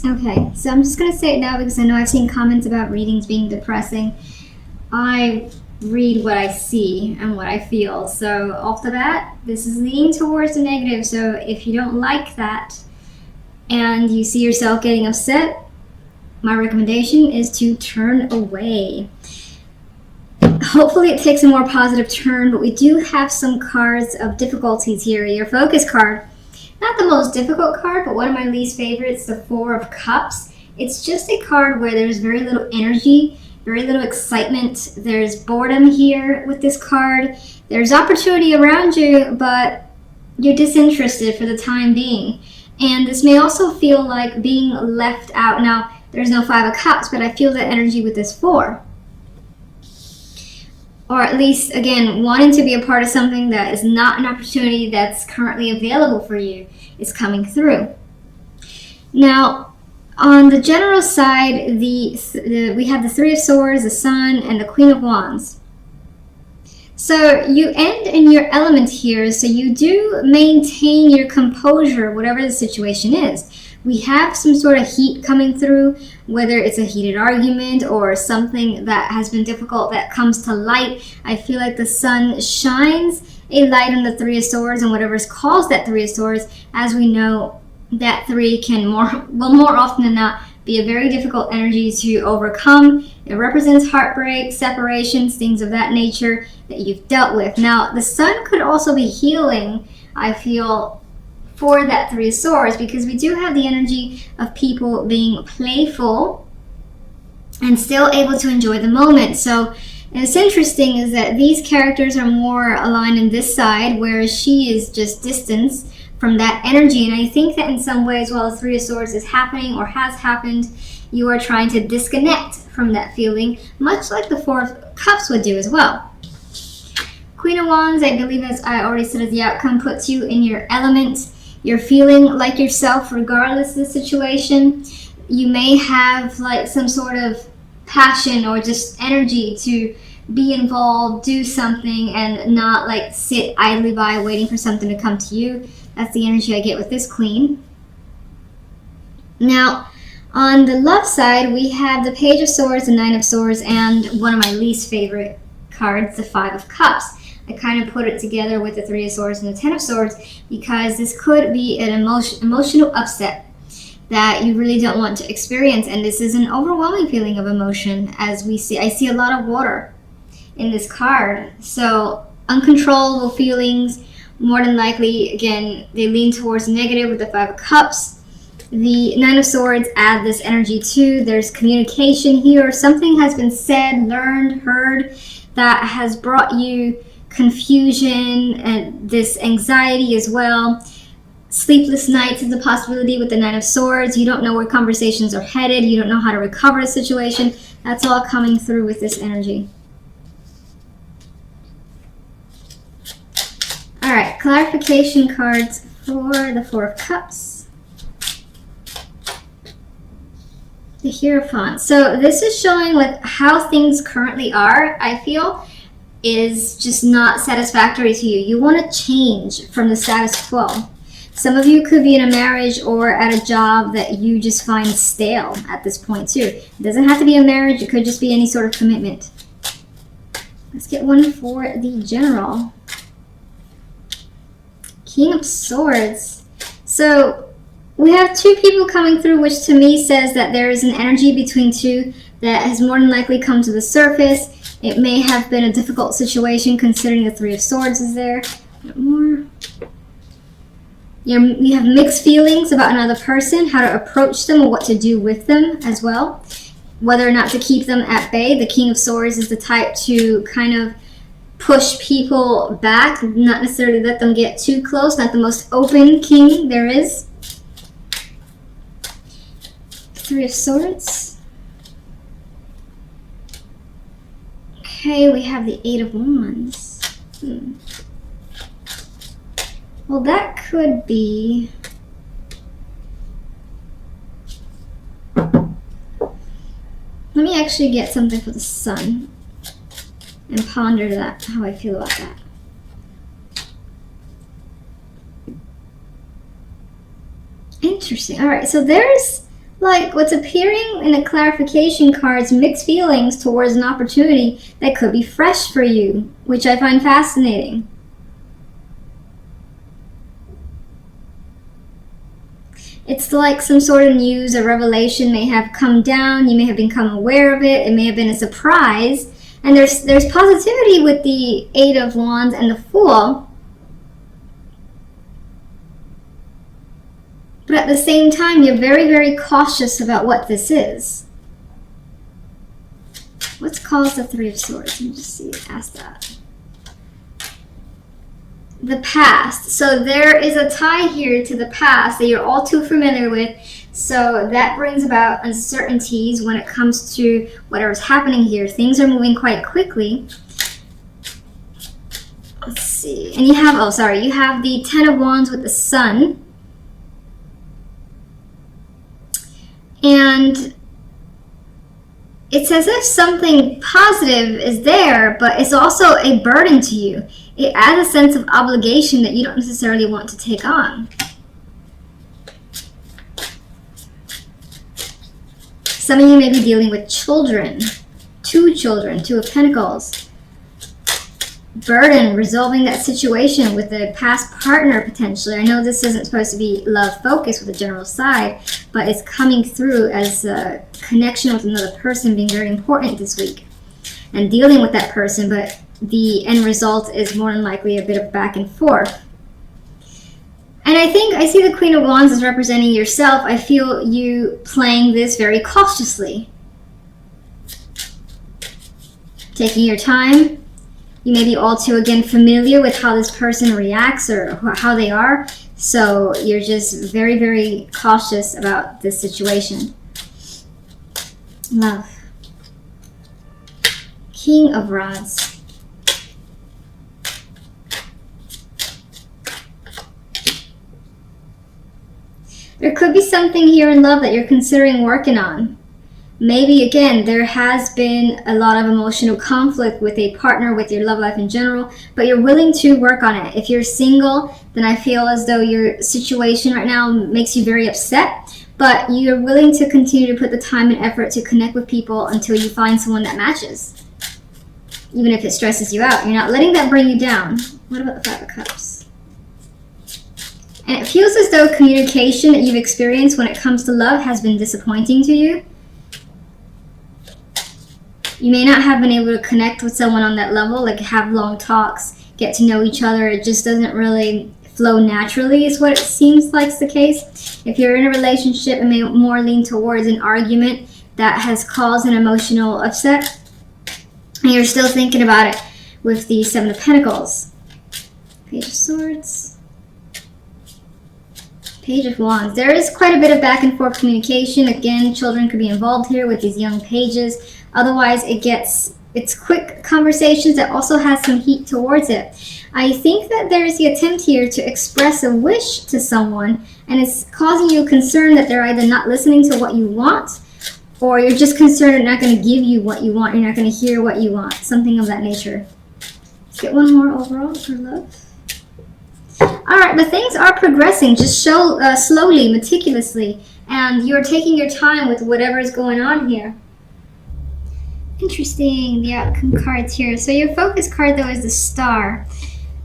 Okay, so I'm just going to say it now because I know I've seen comments about readings being depressing. I read what I see and what I feel. So off the bat, this is leaning towards the negative. So if you don't like that and you see yourself getting upset, my recommendation is to turn away. Hopefully it takes a more positive turn, but we do have some cards of difficulties here. Your focus card, not the most difficult card, but one of my least favorites, the Four of Cups. It's just a card where there's very little energy, very little excitement. There's boredom here with this card. There's opportunity around you, but you're disinterested for the time being. And this may also feel like being left out. Now, there's no Five of Cups, but I feel that energy with this Four. Or at least, again, wanting to be a part of something that is not an opportunity that's currently available for you is coming through. Now, on the general side, we have the Three of Swords, the Sun, and the Queen of Wands. So you end in your element here, so you do maintain your composure, whatever the situation is. We have some sort of heat coming through, whether it's a heated argument or something that has been difficult that comes to light. I feel like the sun shines a light on the Three of Swords, and whatever's caused that Three of Swords, as we know, that three can more often than not be a very difficult energy to overcome. It represents heartbreak, separations, things of that nature that you've dealt with. Now, the sun could also be healing, I feel, for that Three of Swords, because we do have the energy of people being playful and still able to enjoy the moment. So it's interesting is that these characters are more aligned in this side, whereas she is just distance from that energy. And I think that in some ways, while the Three of Swords is happening or has happened, you are trying to disconnect from that feeling, much like the Four of Cups would do as well. Queen of Wands, I believe, as I already said, as the outcome, puts you in your element. You're feeling like yourself regardless of the situation. You may have like some sort of passion or just energy to be involved, do something, and not like sit idly by waiting for something to come to you. That's the energy I get with this Queen. Now, on the love side, we have the Page of Swords, the Nine of Swords, and one of my least favorite cards, the Five of Cups. I kind of put it together with the Three of Swords and the Ten of Swords because this could be an emotional upset that you really don't want to experience. And this is an overwhelming feeling of emotion, as we see. I see a lot of water in this card. So uncontrollable feelings, more than likely, again, they lean towards negative with the Five of Cups. The Nine of Swords add this energy too. There's communication here. Something has been said, learned, heard that has brought you confusion and this anxiety as well. Sleepless nights is a possibility with the Nine of Swords. You don't know where conversations are headed. You don't know how to recover the situation. That's all coming through with this energy. All right, clarification cards for the Four of Cups. The Hierophant. So this is showing like how things currently are, I feel, is just not satisfactory to you. You want to change from the status quo. Some of you could be in a marriage or at a job that you just find stale at this point too. It doesn't have to be a marriage. It could just be any sort of commitment. Let's get one for the general. King of Swords. So we have two people coming through, which to me says that there is an energy between two that has more than likely come to the surface. It may have been a difficult situation considering the Three of Swords is there. More. You have mixed feelings about another person, how to approach them or what to do with them as well. Whether or not to keep them at bay. The King of Swords is the type to kind of push people back, not necessarily let them get too close. Not the most open king there is. Three of Swords. Okay, we have the Eight of Wands. Well, that could be... Let me actually get something for the Sun and ponder that, how I feel about that. Interesting. All right, so there's Like, what's appearing in the clarification cards, mixed feelings towards an opportunity that could be fresh for you, which I find fascinating. It's like some sort of news or revelation may have come down. You may have become aware of it. It may have been a surprise. And there's positivity with the Eight of Wands and the Fool. But at the same time, you're very, very cautious about what this is. What's caused the Three of Swords? Let me just see. Ask that. The past. So there is a tie here to the past that you're all too familiar with. So that brings about uncertainties when it comes to whatever's happening here. Things are moving quite quickly. Let's see. And you have, you have the Ten of Wands with the Sun. And it's as if something positive is there, but it's also a burden to you. It adds a sense of obligation that you don't necessarily want to take on. Some of you may be dealing with children. Two of Pentacles. Burden, resolving that situation with a past partner potentially. I know this isn't supposed to be love focused with the general side, but it's coming through as a connection with another person being very important this week. And dealing with that person, but the end result is more than likely a bit of back and forth. And I think I see the Queen of Wands as representing yourself. I feel you playing this very cautiously. Taking your time. You may be all too, again, familiar with how this person reacts or how they are. So you're just very, very cautious about this situation. Love. King of Rods. There could be something here in love that you're considering working on. Maybe, again, there has been a lot of emotional conflict with a partner, with your love life in general, but you're willing to work on it. If you're single, then I feel as though your situation right now makes you very upset, but you're willing to continue to put the time and effort to connect with people until you find someone that matches. Even if it stresses you out, you're not letting that bring you down. What about the Five of Cups? And it feels as though communication that you've experienced when it comes to love has been disappointing to you. You may not have been able to connect with someone on that level, like have long talks, get to know each other. It just doesn't really flow naturally is what it seems like is the case. If you're in a relationship, it may more lean towards an argument that has caused an emotional upset. And you're still thinking about it with the Seven of Pentacles. Page of Swords. Page of Wands. There is quite a bit of back and forth communication. Again, children could be involved here with these young pages. Otherwise, it's quick conversations that also has some heat towards it. I think that there is the attempt here to express a wish to someone, and it's causing you concern that they're either not listening to what you want, or you're just concerned they're not going to give you what you want. You're not going to hear what you want. Something of that nature. Let's get one more overall for love. All right, but things are progressing. Just slowly, meticulously, and you're taking your time with whatever is going on here. Interesting, the outcome cards here. So your focus card, though, is the Star.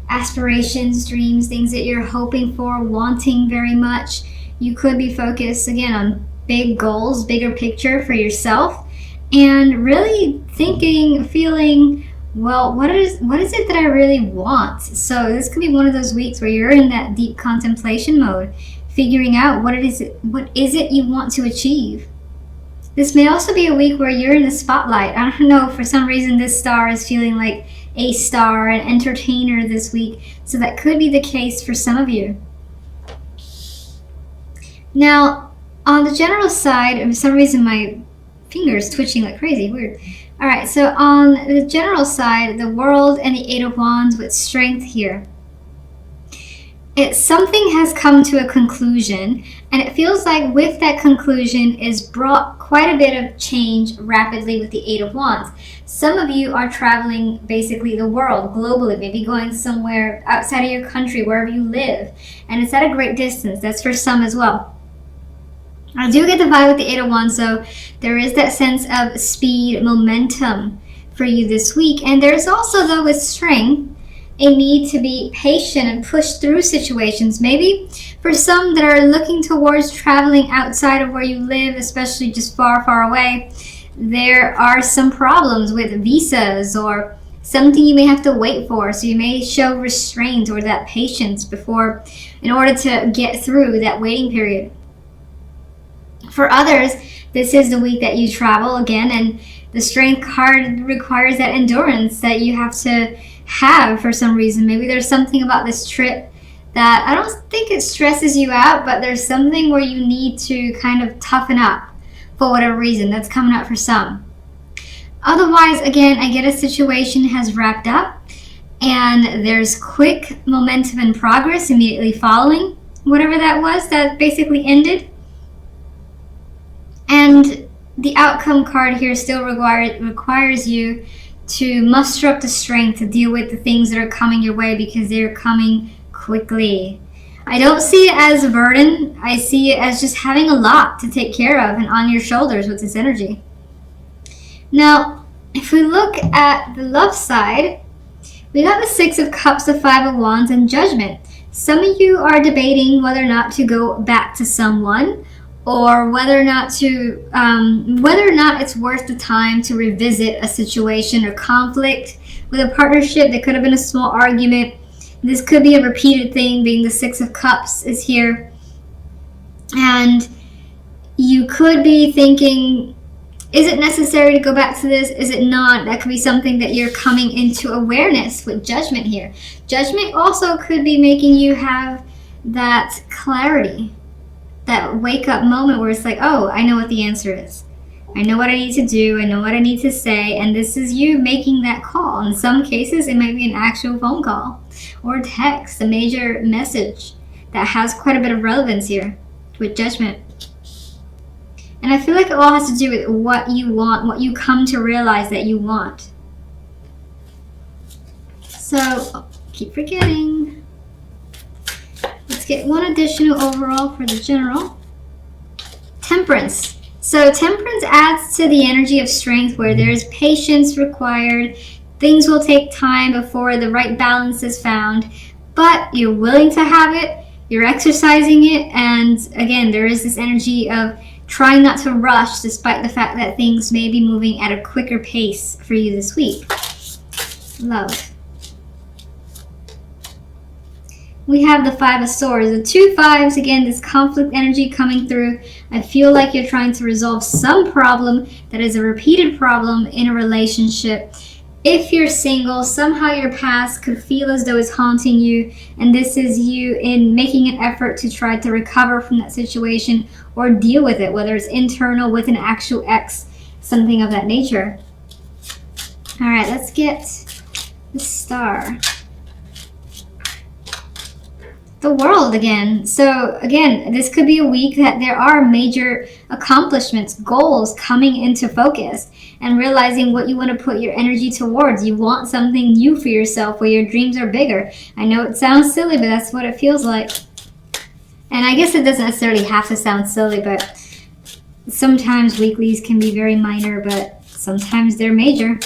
Aspirations, dreams, things that you're hoping for, wanting very much. You could be focused, again, on big goals, bigger picture for yourself, and really thinking, feeling, well, what is it that I really want? So this could be one of those weeks where you're in that deep contemplation mode, figuring out what is it you want to achieve. This may also be a week where you're in the spotlight. I don't know, for some reason this star is feeling like a star, an entertainer this week. So that could be the case for some of you. Now, on the general side, and for some reason my finger is twitching like crazy, weird. All right, so on the general side, the World and the Eight of Wands with strength here. Something has come to a conclusion, and it feels like with that conclusion is brought quite a bit of change rapidly with the Eight of Wands. Some of you are traveling basically the world globally, maybe going somewhere outside of your country, wherever you live, and it's at a great distance. That's for some as well. I do get the vibe with the Eight of Wands, so there is that sense of speed, momentum for you this week. And there's also, though, with Strength, a need to be patient and push through situations. Maybe for some that are looking towards traveling outside of where you live, especially just far, far away, there are some problems with visas or something you may have to wait for. So you may show restraint or that patience before, in order to get through that waiting period. For others, this is the week that you travel again, and the Strength card requires that endurance that you have to have for some reason. Maybe there's something about this trip that I don't think it stresses you out, but there's something where you need to kind of toughen up for whatever reason. That's coming up for some. Otherwise, again, I get a situation has wrapped up and there's quick momentum and progress immediately following whatever that was that basically ended. And the outcome card here still requires you to muster up the strength to deal with the things that are coming your way, because they're coming quickly. I don't see it as a burden. I see it as just having a lot to take care of and on your shoulders with this energy. Now, if we look at the love side, we got the Six of Cups, the Five of Wands, and Judgment. Some of you are debating whether or not to go back to someone, or whether or not it's worth the time to revisit a situation or conflict with a partnership. That could have been a small argument. This could be a repeated thing, being the Six of Cups is here. And you could be thinking, is it necessary to go back to this? Is it not? That could be something that you're coming into awareness with Judgment here. Judgment also could be making you have that clarity, that wake up moment where it's like, oh, I know what the answer is. I know what I need to do. I know what I need to say. And this is you making that call. In some cases, it might be an actual phone call or text, a major message that has quite a bit of relevance here with Judgment. And I feel like it all has to do with what you want, what you come to realize that you want. So, keep forgetting. Let's get one additional overall for the general. Temperance. So Temperance adds to the energy of Strength, where there's patience required. Things will take time before the right balance is found, but you're willing to have it, you're exercising it, and again, there is this energy of trying not to rush despite the fact that things may be moving at a quicker pace for you this week. Love. We have the Five of Swords. The two fives, again, this conflict energy coming through. I feel like you're trying to resolve some problem that is a repeated problem in a relationship. If you're single, somehow your past could feel as though it's haunting you, and this is you in making an effort to try to recover from that situation or deal with it, whether it's internal with an actual ex, something of that nature. All right, let's get the Star. The World again. So again, this could be a week that there are major accomplishments, goals coming into focus, and realizing what you want to put your energy towards. You want something new for yourself where your dreams are bigger. I know it sounds silly, but that's what it feels like. And I guess it doesn't necessarily have to sound silly, but sometimes weeklies can be very minor, but sometimes they're major.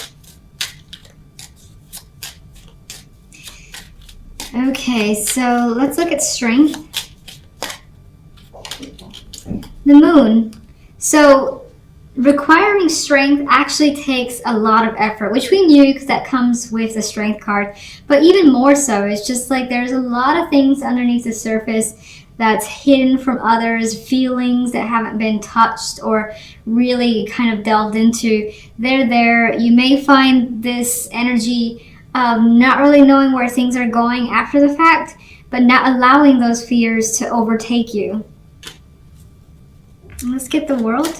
Okay, so let's look at Strength. The Moon. So requiring strength actually takes a lot of effort, which we knew because that comes with the Strength card. But even more so, it's just like there's a lot of things underneath the surface that's hidden from others, feelings that haven't been touched or really kind of delved into. They're there. You may find this energy not really knowing where things are going after the fact, but not allowing those fears to overtake you. Let's get the World.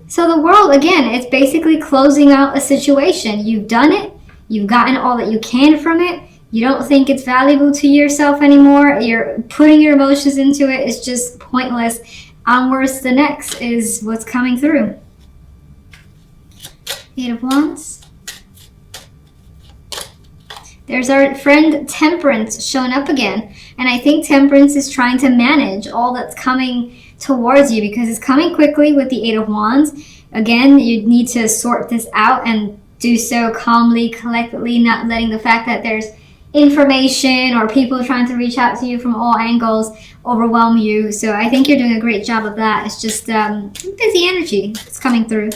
So the World, again, it's basically closing out a situation. You've done it. You've gotten all that you can from it. You don't think it's valuable to yourself anymore. You're putting your emotions into it. It's just pointless. Onwards to the next is what's coming through. Eight of Wands. There's our friend Temperance showing up again. And I think Temperance is trying to manage all that's coming towards you, because it's coming quickly with the Eight of Wands. Again, you need to sort this out and do so calmly, collectively, not letting the fact that there's information or people trying to reach out to you from all angles overwhelm you. So I think you're doing a great job of that. It's just busy energy that's coming through.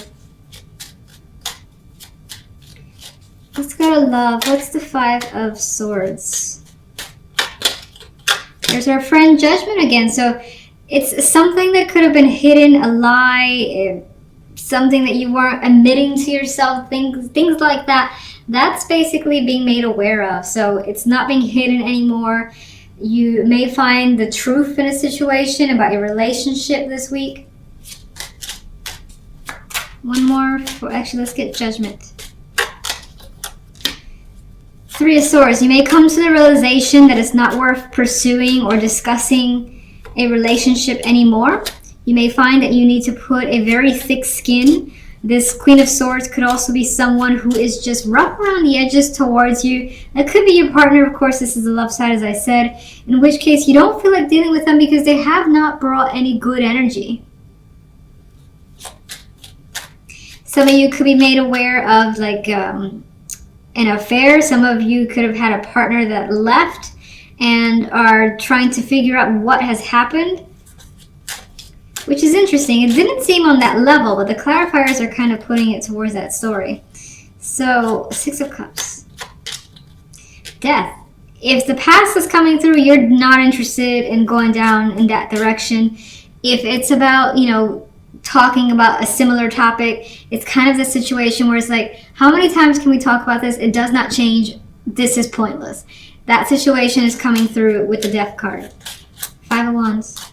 Let's go to love. What's the Five of Swords? There's our friend Judgment again. So it's something that could have been hidden, a lie, something that you weren't admitting to yourself, things like that. That's basically being made aware of. So it's not being hidden anymore. You may find the truth in a situation about your relationship this week. One more. Actually, let's get Judgment. Three of Swords. You may come to the realization that it's not worth pursuing or discussing a relationship anymore. You may find that you need to put a very thick skin. This Queen of Swords could also be someone who is just rough around the edges towards you. That could be your partner. Of course, this is the love side, as I said, in which case you don't feel like dealing with them because they have not brought any good energy. Some of you could be made aware of like an affair. Some of you could have had a partner that left and are trying to figure out what has happened, which is interesting. It didn't seem on that level, but the clarifiers are kind of putting it towards that story. So, Six of Cups. Death. If the past is coming through, you're not interested in going down in that direction. If it's about, talking about a similar topic, it's kind of the situation where it's like, how many times can we talk about this? It does not change. This is pointless. That situation is coming through with the Death card. Five of Wands.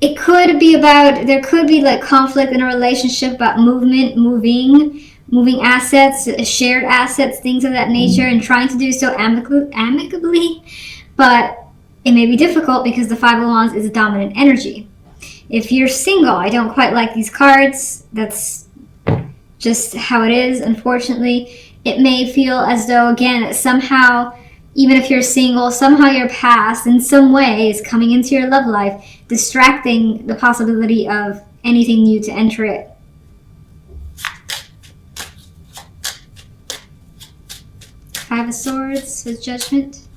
It could be about, there could be like conflict in a relationship about movement, moving assets, shared assets, things of that nature, and trying to do so amicably. But it may be difficult because the Five of Wands is a dominant energy. If you're single, I don't quite like these cards. That's just how it is, unfortunately. It may feel as though, again, somehow, even if you're single, somehow your past in some way is coming into your love life, distracting the possibility of anything new to enter it. Five of Swords with Judgment.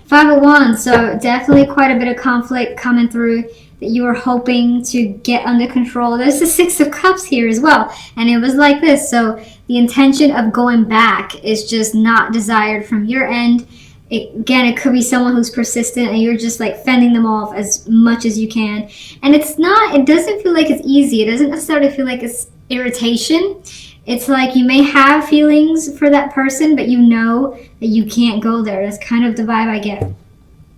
Five of Wands, so definitely quite a bit of conflict coming through that you were hoping to get under control. There's the Six of Cups here as well, and it was like this. So the intention of going back is just not desired from your end. Again, it could be someone who's persistent and you're just like fending them off as much as you can. And it doesn't feel like it's easy. It doesn't necessarily feel like it's irritation. It's like you may have feelings for that person, but you know that you can't go there. That's kind of the vibe I get.